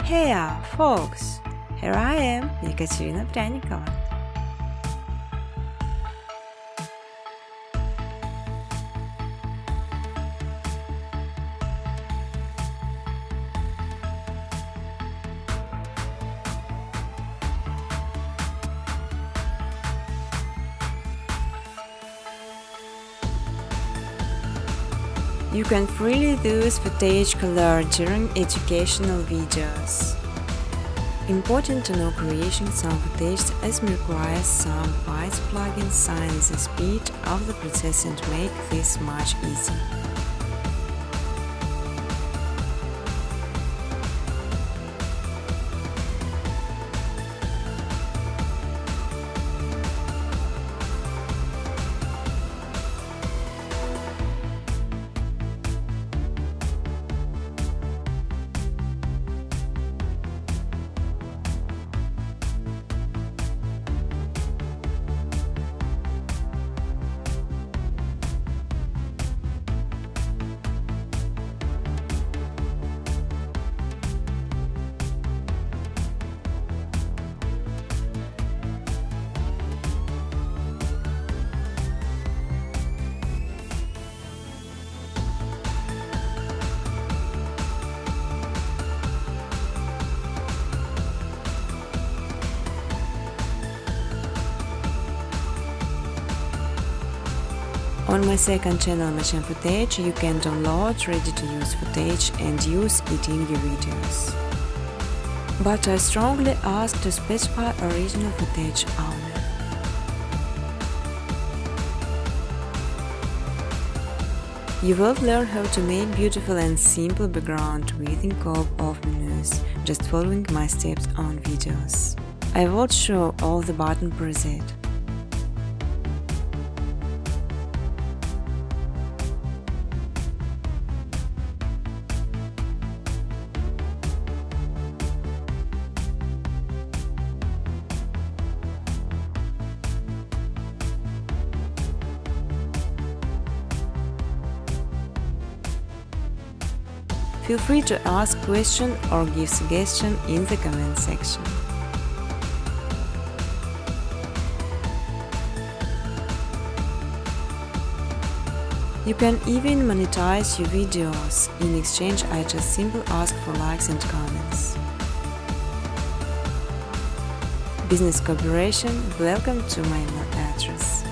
Hey folks! Here I am, Екатерина Пряникова. You can freely use footage color during educational videos. Important to know creating some footage as requires some Python plugins sign the speed of the processing to make this much easier. On my second channel Machine Footage, you can download ready-to-use footage and use it in your videos. But I strongly ask to specify original footage only. You will learn how to make beautiful and simple background within scope of menus, just following my steps on videos. I will show all the button preset. Feel free to ask questions or give suggestions in the comment section. You can even monetize your videos. In exchange, I just simply ask for likes and comments. Business cooperation, welcome to my email address.